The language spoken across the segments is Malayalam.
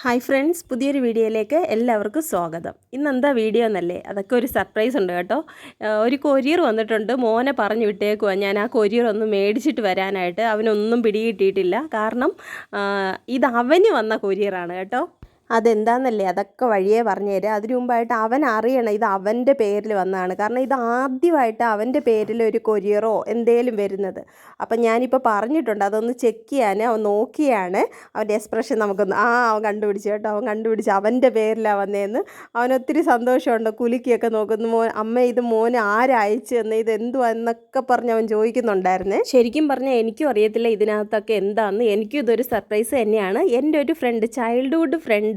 ഹായ് ഫ്രണ്ട്സ്, പുതിയൊരു വീഡിയോയിലേക്ക് എല്ലാവർക്കും സ്വാഗതം. ഇന്നെന്താ വീഡിയോ എന്നല്ലേ, അതൊക്കെ ഒരു സർപ്രൈസ് ഉണ്ട് കേട്ടോ. ഒരു കൊരിയർ വന്നിട്ടുണ്ട്. മോനെ പറഞ്ഞു വിട്ടേക്കുവാ ഞാൻ ആ കൊരിയർ ഒന്ന് മേടിച്ചിട്ട് വരാനായിട്ട്. അവനൊന്നും പിടികിട്ടിയിട്ടില്ല. കാരണം ഇത് അവന് വന്ന കൊരിയറാണ് കേട്ടോ. അതെന്താണെന്നല്ലേ അതൊക്കെ വഴിയേ പറഞ്ഞു തരാം. അതിനു മുമ്പായിട്ട് അവൻ അറിയണം ഇത് അവൻ്റെ പേരിൽ വന്നതാണ്. കാരണം ഇത് ആദ്യമായിട്ട് അവൻ്റെ പേരിൽ ഒരു കൊരിയറോ എന്തേലും വരുന്നത്. അപ്പം ഞാനിപ്പോൾ പറഞ്ഞിട്ടുണ്ട് അതൊന്ന് ചെക്ക് ചെയ്യാൻ. അവൻ നോക്കിയാണ് അവൻ്റെ എക്സ്പ്രഷൻ നമുക്കൊന്ന് അവൻ കണ്ടുപിടിച്ചു കേട്ടോ. അവൻ കണ്ടുപിടിച്ച് അവൻ്റെ പേരിലാണ് വന്നതെന്ന്. അവനൊത്തിരി സന്തോഷമുണ്ട്. കുലുക്കിയൊക്കെ നോക്കുന്നു. അമ്മ ഇത് മോന് ആരയച്ചു എന്ന്, ഇത് എന്തുവാ എന്നൊക്കെ പറഞ്ഞ് അവൻ ചോദിക്കുന്നുണ്ടായിരുന്നേ. ശരിക്കും പറഞ്ഞാൽ എനിക്കും അറിയത്തില്ല ഇതിനകത്തൊക്കെ എന്താണെന്ന്. എനിക്കും ഇതൊരു സർപ്രൈസ് തന്നെയാണ്. എൻ്റെ ഒരു ഫ്രണ്ട്, ചൈൽഡ്ഹുഡ് ഫ്രണ്ട്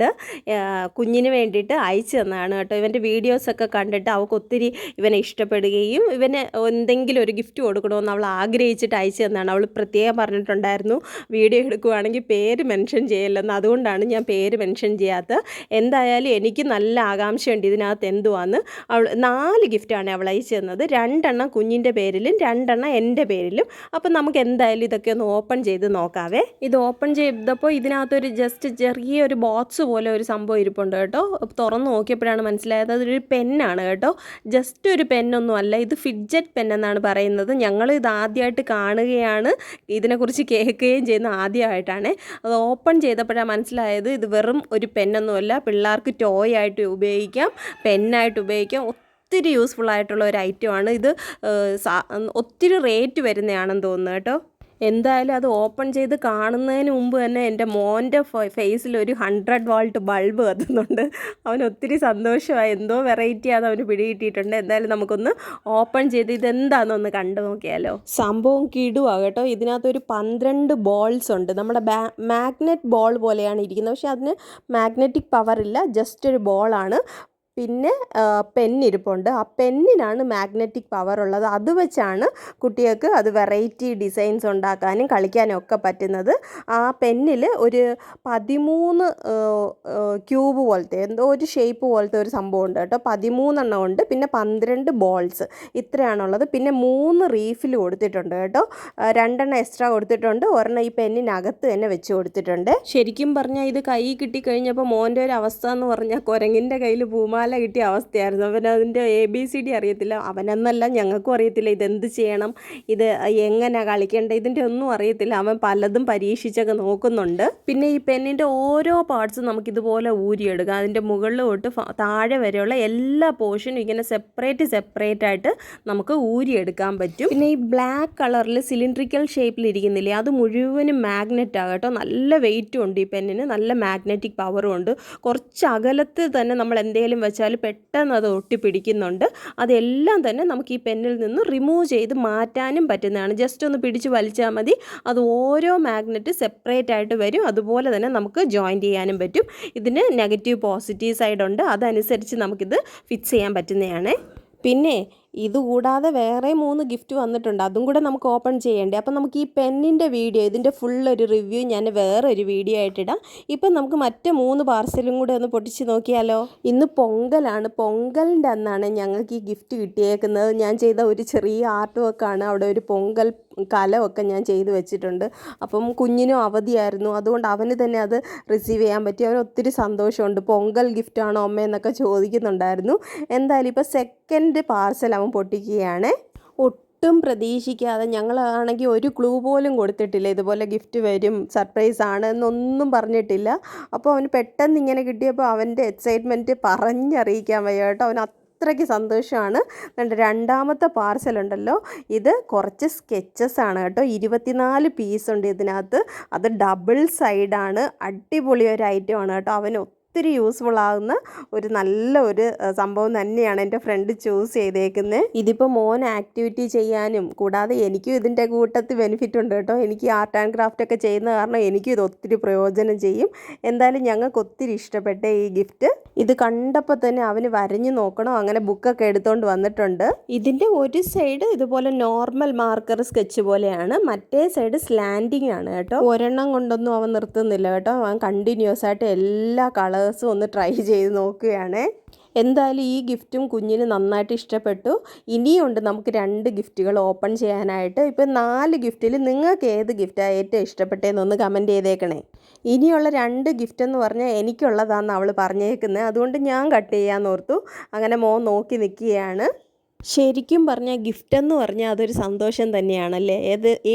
കുഞ്ഞിന് വേണ്ടിയിട്ട് അയച്ചു തന്നതാണ് കേട്ടോ. ഇവൻ്റെ വീഡിയോസൊക്കെ കണ്ടിട്ട് അവൾക്ക് ഒത്തിരി ഇവനെ ഇഷ്ടപ്പെടുകയും ഇവന് എന്തെങ്കിലും ഒരു ഗിഫ്റ്റ് കൊടുക്കണമെന്ന് അവൾ ആഗ്രഹിച്ചിട്ട് അയച്ചു തന്നതാണ്. അവൾ പ്രത്യേകം പറഞ്ഞിട്ടുണ്ടായിരുന്നു വീഡിയോ എടുക്കുകയാണെങ്കിൽ പേര് മെൻഷൻ ചെയ്യല്ലെന്ന്. അതുകൊണ്ടാണ് ഞാൻ പേര് മെൻഷൻ ചെയ്യാത്തത്. എന്തായാലും എനിക്ക് നല്ല ആകാംക്ഷയുണ്ട് ഇതിനകത്ത് എന്തുവാന്ന്. അവൾ 4 ഗിഫ്റ്റാണ് അവൾ അയച്ചു തന്നത്. 2 എണ്ണം കുഞ്ഞിൻ്റെ പേരിലും 2 എണ്ണം എൻ്റെ പേരിലും. അപ്പം നമുക്ക് എന്തായാലും ഇതൊക്കെ ഒന്ന് ഓപ്പൺ ചെയ്ത് നോക്കാവേ. ഇത് ഓപ്പൺ ചെയ്തപ്പോൾ ഇതിനകത്തൊരു ജസ്റ്റ് ചെറിയൊരു ബോക്സ് പോലെ ഒരു സംഭവം ഇരിപ്പുണ്ട് കേട്ടോ. തുറന്ന് നോക്കിയപ്പോഴാണ് മനസ്സിലായത് അതൊരു പെന്നാണ് കേട്ടോ. ജസ്റ്റ് ഒരു പെന്നൊന്നും അല്ല, ഇത് ഫിഡ്ജറ്റ് പെൻ എന്നാണ് പറയുന്നത്. ഞങ്ങൾ ഇത് ആദ്യമായിട്ട് കാണുകയാണ്, ഇതിനെക്കുറിച്ച് കേൾക്കുകയും ചെയ്യുന്ന ആദ്യമായിട്ടാണ്. അത് ഓപ്പൺ ചെയ്തപ്പോഴാണ് മനസ്സിലായത് ഇത് വെറും ഒരു പെന്നൊന്നുമല്ല, പിള്ളേർക്ക് ടോയ് ആയിട്ട് ഉപയോഗിക്കാം, പെന്നായിട്ട് ഉപയോഗിക്കാം. ഒത്തിരി യൂസ്ഫുൾ ആയിട്ടുള്ള ഒരു ഐറ്റമാണ് ഇത്. ഒത്തിരി റേറ്റ് വരുന്നതാണെന്ന് തോന്നുന്നു കേട്ടോ. എന്തായാലും അത് ഓപ്പൺ ചെയ്ത് കാണുന്നതിന് മുമ്പ് തന്നെ എൻ്റെ മോൻ്റെ ഫേസിൽ ഒരു 100 വാൾട്ട് ബൾബ് കത്തുന്നുണ്ട്. അവന് ഒത്തിരി സന്തോഷമായി. എന്തോ വെറൈറ്റിയാണ് അവന് പിടികിട്ടിയിട്ടുണ്ട്. എന്തായാലും നമുക്കൊന്ന് ഓപ്പൺ ചെയ്ത് ഇതെന്താണെന്നൊന്ന് കണ്ടു നോക്കിയാലോ. സംഭവം കിടുവാണ് കേട്ടോ. ഇതിനകത്തൊരു 12 ബോൾസ് ഉണ്ട്. നമ്മുടെ മാഗ്നറ്റ് ബോൾ പോലെയാണ് ഇരിക്കുന്നത്. പക്ഷേ അതിന് മാഗ്നറ്റിക് പവർ ഇല്ല, ജസ്റ്റ് ഒരു ബോളാണ്. പിന്നെ പെന്നിരിപ്പുണ്ട്. ആ പെന്നിനാണ് മാഗ്നറ്റിക് പവർ ഉള്ളത്. അത് വെച്ചാണ് കുട്ടികൾക്ക് അത് വെറൈറ്റി ഡിസൈൻസ് ഉണ്ടാക്കാനും കളിക്കാനും ഒക്കെ പറ്റുന്നത്. ആ പെന്നിൽ ഒരു 13 ക്യൂബ് പോലത്തെ എന്തോ ഒരു ഷേപ്പ് പോലത്തെ ഒരു സംഭവം ഉണ്ട് കേട്ടോ. 13 എണ്ണം ഉണ്ട്. പിന്നെ 12 ബോൾസ്, ഇത്രയാണുള്ളത്. പിന്നെ 3 റീഫിൽ കൊടുത്തിട്ടുണ്ട് കേട്ടോ. 2 എണ്ണം എക്സ്ട്രാ കൊടുത്തിട്ടുണ്ട്. ഒരെണ്ണം ഈ പെന്നിനകത്ത് തന്നെ വെച്ച് കൊടുത്തിട്ടുണ്ട്. ശരിക്കും പറഞ്ഞാൽ ഇത് കൈ കിട്ടിക്കഴിഞ്ഞപ്പോൾ മോൻ്റെ ഒരു അവസ്ഥ എന്ന് പറഞ്ഞാൽ കുരങ്ങിൻ്റെ കയ്യിൽ പൂമാല കിട്ടിയ അവസ്ഥയായിരുന്നു. അവനതിൻ്റെ ABCD അറിയത്തില്ല. അവനെന്നല്ല, ഞങ്ങൾക്കും അറിയത്തില്ല ഇതെന്ത് ചെയ്യണം, ഇത് എങ്ങനെ കളിക്കേണ്ട, ഇതിൻ്റെ ഒന്നും അറിയത്തില്ല. അവൻ പലതും പരീക്ഷിച്ചൊക്കെ നോക്കുന്നുണ്ട്. പിന്നെ ഈ പെന്നിൻ്റെ ഓരോ പാർട്സും നമുക്കിതുപോലെ ഊരിയെടുക്കാം. അതിൻ്റെ മുകളിൽ തൊട്ട് താഴെ വരെയുള്ള എല്ലാ പോർഷനും ഇങ്ങനെ സെപ്പറേറ്റ് ആയിട്ട് നമുക്ക് ഊരിയെടുക്കാൻ പറ്റും. പിന്നെ ഈ ബ്ലാക്ക് കളറിൽ സിലിണ്ട്രിക്കൽ ഷേപ്പിലിരിക്കുന്നില്ലേ, അത് മുഴുവനും മാഗ്നറ്റാണ് കേട്ടോ. നല്ല വെയിറ്റും ഉണ്ട് ഈ പെന്നിന്, നല്ല മാഗ്നറ്റിക് പവറും ഉണ്ട്. കുറച്ച് അകലത്ത് തന്നെ നമ്മൾ എന്തെങ്കിലും വെച്ചാൽ പെട്ടെന്ന് അത് ഒട്ടിപ്പിടിക്കുന്നുണ്ട്. അതെല്ലാം തന്നെ നമുക്ക് ഈ പെന്നിൽ നിന്ന് റിമൂവ് ചെയ്ത് മാറ്റാനും പറ്റുന്നതാണ്. ജസ്റ്റ് ഒന്ന് പിടിച്ച് വലിച്ചാൽ മതി, അത് ഓരോ മാഗ്നറ്റ് സെപ്പറേറ്റ് ആയിട്ട് വരും. അതുപോലെ തന്നെ നമുക്ക് ജോയിൻ ചെയ്യാനും പറ്റും. ഇതിന് നെഗറ്റീവ് പോസിറ്റീവ് സൈഡുണ്ട്. അതനുസരിച്ച് നമുക്കിത് ഫിക്സ് ചെയ്യാൻ പറ്റുന്നതാണ്. പിന്നെ ഇതുകൂടാതെ വേറെ 3 ഗിഫ്റ്റ് വന്നിട്ടുണ്ട്. അതും കൂടെ നമുക്ക് ഓപ്പൺ ചെയ്യേണ്ടേ. അപ്പം നമുക്ക് ഈ പെന്നിൻ്റെ വീഡിയോ, ഇതിൻ്റെ ഫുള്ളൊരു റിവ്യൂ ഞാൻ വേറൊരു വീഡിയോ ആയിട്ടിടാം. ഇപ്പം നമുക്ക് മറ്റ് 3 പാർസലും കൂടെ ഒന്ന് പൊട്ടിച്ച് നോക്കിയാലോ. ഇന്ന് പൊങ്കലാണ്. പൊങ്കലിൻ്റെ അന്നാണ് ഞങ്ങൾക്ക് ഈ ഗിഫ്റ്റ് കിട്ടിയേക്കുന്നത്. ഞാൻ ചെയ്ത ഒരു ചെറിയ ആർട്ട് വർക്കാണ്. അവിടെ ഒരു പൊങ്കൽ കലമൊക്കെ ഞാൻ ചെയ്ത് വെച്ചിട്ടുണ്ട്. അപ്പം കുഞ്ഞിനും അവധിയായിരുന്നു, അതുകൊണ്ട് അവന് തന്നെ അത് റിസീവ് ചെയ്യാൻ പറ്റി. അവന് ഒത്തിരി സന്തോഷമുണ്ട്. പൊങ്കൽ ഗിഫ്റ്റാണോ അമ്മ എന്നൊക്കെ ചോദിക്കുന്നുണ്ടായിരുന്നു. എന്തായാലും ഇപ്പോൾ സെക്കൻഡ് പാർസൽ അവൻ പൊട്ടിക്കുകയാണ്. ഒട്ടും പ്രതീക്ഷിക്കാതെ, ഞങ്ങളാണെങ്കിൽ ഒരു ക്ലൂ പോലും കൊടുത്തിട്ടില്ല ഇതുപോലെ ഗിഫ്റ്റ് വരും, സർപ്രൈസ് ആണ് എന്നൊന്നും പറഞ്ഞിട്ടില്ല. അപ്പോൾ അവന് പെട്ടെന്ന് ഇങ്ങനെ കിട്ടിയപ്പോൾ അവൻ്റെ എക്സൈറ്റ്മെൻറ്റ് പറഞ്ഞറിയിക്കാൻ വയ്യ കേട്ടോ. അവന് അത്രയ്ക്ക് സന്തോഷമാണ്. രണ്ടാമത്തെ പാർസലുണ്ടല്ലോ, ഇത് കുറച്ച് സ്കെച്ചസ് ആണ് കേട്ടോ. 24 പീസുണ്ട് ഇതിനകത്ത്. അത് ഡബിൾ സൈഡാണ്. അടിപൊളി ഒരു ഐറ്റമാണ് കേട്ടോ. അവന് ഒത്തിരി യൂസ്ഫുൾ ആകുന്ന ഒരു നല്ല ഒരു സംഭവം തന്നെയാണ് എൻ്റെ ഫ്രണ്ട് ചൂസ് ചെയ്തേക്കുന്നത്. ഇതിപ്പോൾ മോൻ ആക്ടിവിറ്റി ചെയ്യാനും കൂടാതെ എനിക്കും ഇതിൻ്റെ കൂട്ടത്തിൽ ബെനിഫിറ്റ് ഉണ്ട് കേട്ടോ. എനിക്ക് ആർട്ട് ആൻഡ് ക്രാഫ്റ്റ് ഒക്കെ ചെയ്യുന്ന കാരണം എനിക്കും ഇത് ഒത്തിരി പ്രയോജനം ചെയ്യും. എന്തായാലും ഞങ്ങൾക്ക് ഒത്തിരി ഇഷ്ടപ്പെട്ട ഈ ഗിഫ്റ്റ്. ഇത് കണ്ടപ്പോൾ തന്നെ അവന് വരഞ്ഞു നോക്കണം, അങ്ങനെ ബുക്കൊക്കെ എടുത്തുകൊണ്ട് വന്നിട്ടുണ്ട്. ഇതിൻ്റെ ഒരു സൈഡ് ഇതുപോലെ നോർമൽ മാർക്കർ സ്കെച്ച് പോലെയാണ്, മറ്റേ സൈഡ് സ്ലാൻഡിങ് ആണ് കേട്ടോ. ഒരെണ്ണം കൊണ്ടൊന്നും അവൻ നിർത്തുന്നില്ല കേട്ടോ. അവൻ കണ്ടിന്യൂസ് ആയിട്ട് എല്ലാ കളേഴ്സും ഒന്ന് ട്രൈ ചെയ്ത് നോക്കുകയാണ്. എന്തായാലും ഈ ഗിഫ്റ്റും കുഞ്ഞിന് നന്നായിട്ട് ഇഷ്ടപ്പെട്ടു. ഇനിയുണ്ട് നമുക്ക് 2 ഗിഫ്റ്റുകൾ ഓപ്പൺ ചെയ്യാനായിട്ട്. ഇപ്പം 4 ഗിഫ്റ്റിൽ നിങ്ങൾക്ക് ഏത് ഗിഫ്റ്റാണ് ഏറ്റവും ഇഷ്ടപ്പെട്ടതെന്നൊന്ന് കമൻറ്റ് ചെയ്തേക്കണേ. ഇനിയുള്ള 2 ഗിഫ്റ്റ് എന്ന് പറഞ്ഞാൽ എനിക്കുള്ളതാണെന്ന് അവൾ പറഞ്ഞേക്കുന്നത്. അതുകൊണ്ട് ഞാൻ കട്ട് ചെയ്യാമെന്ന് ഓർത്തു. അങ്ങനെ മോൻ നോക്കി നിൽക്കുകയാണ്. ശരിക്കും പറഞ്ഞാൽ ഗിഫ്റ്റെന്ന് പറഞ്ഞാൽ അതൊരു സന്തോഷം തന്നെയാണല്ലേ.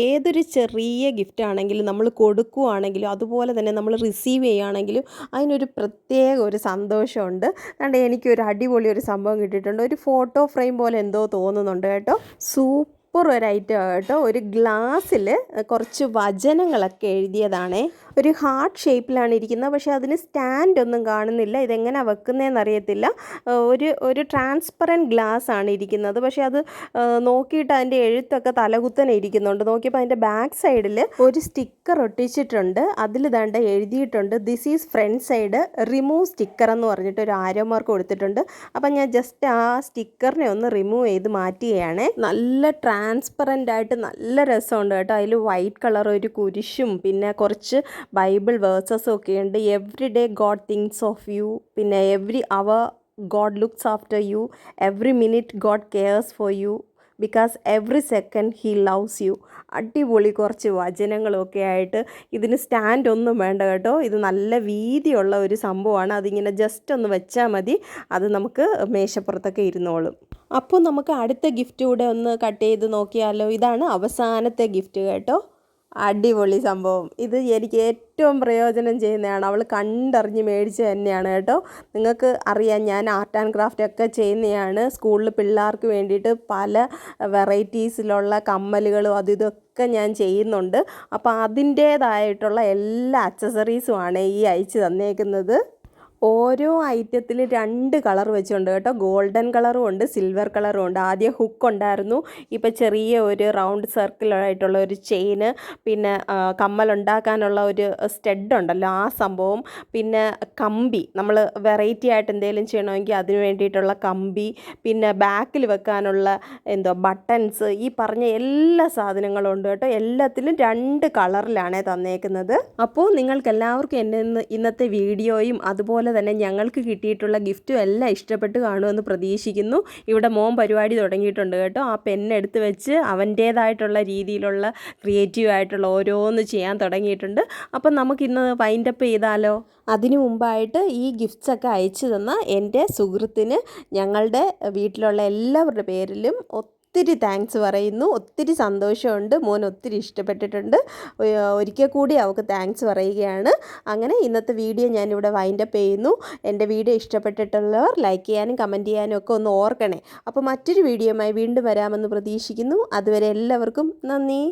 ഏതൊരു ചെറിയ ഗിഫ്റ്റാണെങ്കിലും നമ്മൾ കൊടുക്കുകയാണെങ്കിലും അതുപോലെ തന്നെ നമ്മൾ റിസീവ് ചെയ്യുകയാണെങ്കിലും അതിനൊരു പ്രത്യേക ഒരു സന്തോഷമുണ്ട്. അതുകൊണ്ട് എനിക്കൊരു അടിപൊളി ഒരു സംഭവം കിട്ടിയിട്ടുണ്ട്. ഒരു ഫോട്ടോ ഫ്രെയിം പോലെ എന്തോ തോന്നുന്നുണ്ട് കേട്ടോ. സൂപ്പർ ഒരു ഐറ്റം കേട്ടോ. ഒരു ഗ്ലാസ്സിൽ കുറച്ച് വചനങ്ങളൊക്കെ എഴുതിയതാണേ. ഒരു ഹാർട്ട് ഷേപ്പിലാണ് ഇരിക്കുന്നത്. പക്ഷേ അതിന് സ്റ്റാൻഡൊന്നും കാണുന്നില്ല. ഇതെങ്ങനെയാണ് വെക്കുന്നതെന്ന് അറിയത്തില്ല. ഒരു ട്രാൻസ്പെറൻറ്റ് ഗ്ലാസ് ആണ് ഇരിക്കുന്നത്. പക്ഷേ അത് നോക്കിയിട്ട് അതിൻ്റെ എഴുത്തൊക്കെ തലകുത്തനെ ഇരിക്കുന്നുണ്ട്. നോക്കിയപ്പോൾ അതിൻ്റെ ബാക്ക് സൈഡിൽ ഒരു സ്റ്റിക്കർ ഒട്ടിച്ചിട്ടുണ്ട്. അതിൽ ദാണ്ട് എഴുതിയിട്ടുണ്ട് this is front side remove sticker എന്ന് പറഞ്ഞിട്ട് ഒരു ആരോ മാർക്ക് കൊടുത്തിട്ടുണ്ട്. അപ്പം ഞാൻ ജസ്റ്റ് ആ സ്റ്റിക്കറിനെ ഒന്ന് റിമൂവ് ചെയ്ത് മാറ്റുകയാണ്. നല്ല ട്രാൻസ്പെറൻ്റ് ആയിട്ട് നല്ല രസമുണ്ട് കേട്ടോ. അതിൽ വൈറ്റ് കളർ ഒരു കുരിശും പിന്നെ കുറച്ച് ബൈബിൾ വേഴ്സസും ഒക്കെ ഉണ്ട്. Every day God thinks of you, പിന്നെ every hour God looks after you, every minute God cares for you, because every second he loves you. അടിപൊളി കുറച്ച് വചനങ്ങളൊക്കെ ആയിട്ട്. ഇതിന് സ്റ്റാൻഡ് ഒന്നും വേണ്ട കേട്ടോ. ഇത് നല്ല വീതിയുള്ള ഒരു സംഭവമാണ്. അതിങ്ങനെ ജസ്റ്റ് ഒന്ന് വെച്ചാൽ മതി. അത് നമുക്ക് മേശപ്പുറത്തൊക്കെ ഇരുന്നോളും. അപ്പോൾ നമുക്ക് അടുത്ത ഗിഫ്റ്റ് കൂടെ ഒന്ന് കട്ട് ചെയ്ത് നോക്കിയാലോ. ഇതാണ് അവസാനത്തെ ഗിഫ്റ്റ് കേട്ടോ. അടിപൊളി സംഭവം. ഇത് എനിക്ക് ഏറ്റവും പ്രയോജനം ചെയ്യുന്നതാണ്. അവൾ കണ്ടറിഞ്ഞ് മേടിച്ച് തന്നെയാണ് കേട്ടോ. നിങ്ങൾക്ക് അറിയാം, ഞാൻ ആർട്ട് ആൻഡ് ക്രാഫ്റ്റ് ഒക്കെ ചെയ്യുന്നതാണ്. സ്കൂളിൽ പിള്ളേർക്ക് വേണ്ടിയിട്ട് പല വെറൈറ്റീസിലുള്ള കമ്മലുകളും ഇതൊക്കെ ഞാൻ ചെയ്യുന്നുണ്ട്. അപ്പോൾ അതിൻ്റേതായിട്ടുള്ള എല്ലാ അക്സസറീസുമാണ് ഈ അയച്ച് തന്നേക്കുന്നത്. ഓരോ ഐറ്റത്തിൽ 2 കളർ വെച്ചുണ്ട് കേട്ടോ. ഗോൾഡൻ കളറും ഉണ്ട്, സിൽവർ കളറും ഉണ്ട്. ആദ്യം ഹുക്ക് ഉണ്ടായിരുന്നു. ഇപ്പോൾ ചെറിയ ഒരു റൗണ്ട് സർക്കിളായിട്ടുള്ള ഒരു ചെയിന്, പിന്നെ കമ്മലുണ്ടാക്കാനുള്ള ഒരു സ്റ്റഡ് ഉണ്ടല്ലോ ആ സംഭവം, പിന്നെ കമ്പി, നമ്മൾ വെറൈറ്റി ആയിട്ട് എന്തെങ്കിലും ചെയ്യണമെങ്കിൽ അതിന് വേണ്ടിയിട്ടുള്ള കമ്പി, പിന്നെ ബാക്കിൽ വെക്കാനുള്ള ബട്ടൺസ്, ഈ പറഞ്ഞ എല്ലാ സാധനങ്ങളും ഉണ്ട് കേട്ടോ. എല്ലാത്തിലും 2 കളറിലാണ് തന്നേക്കുന്നത്. അപ്പോൾ നിങ്ങൾക്ക് എല്ലാവർക്കും എൻ്റെ ഇന്നത്തെ വീഡിയോയും അതുപോലെ തന്നെ ഞങ്ങൾക്ക് കിട്ടിയിട്ടുള്ള ഗിഫ്റ്റും എല്ലാം ഇഷ്ടപ്പെട്ട് കാണുമെന്ന് പ്രതീക്ഷിക്കുന്നു. ഇവിടെ മോൻ പരിപാടി തുടങ്ങിയിട്ടുണ്ട് കേട്ടോ. ആ പെണ്ണെടുത്ത് വെച്ച് അവൻ്റേതായിട്ടുള്ള രീതിയിലുള്ള ക്രിയേറ്റീവ് ആയിട്ടുള്ള ഓരോന്ന് ചെയ്യാൻ തുടങ്ങിയിട്ടുണ്ട്. അപ്പം നമുക്കിന്ന് വൈൻഡപ്പ് ചെയ്താലോ. അതിനു മുമ്പായിട്ട് ഈ ഗിഫ്റ്റ്സൊക്കെ അയച്ചു തന്ന എൻ്റെ സുഹൃത്തിന് ഞങ്ങളുടെ വീട്ടിലുള്ള എല്ലാവരുടെ പേരിലും ഒത്തിരി താങ്ക്സ് പറയുന്നു. ഒത്തിരി സന്തോഷമുണ്ട്. മോൻ ഒത്തിരി ഇഷ്ടപ്പെട്ടിട്ടുണ്ട്. ഒരിക്കൽ കൂടി അവൾക്ക് താങ്ക്സ് പറയുകയാണ്. അങ്ങനെ ഇന്നത്തെ വീഡിയോ ഞാനിവിടെ വൈൻഡപ്പ് ചെയ്യുന്നു. എൻ്റെ വീഡിയോ ഇഷ്ടപ്പെട്ടിട്ടുള്ളവർ ലൈക്ക് ചെയ്യാനും കമൻറ്റ് ചെയ്യാനും ഒക്കെ ഒന്ന് ഓർക്കണേ. അപ്പോൾ മറ്റൊരു വീഡിയോയുമായി വീണ്ടും വരാമെന്ന് പ്രതീക്ഷിക്കുന്നു. അതുവരെ എല്ലാവർക്കും നന്ദി.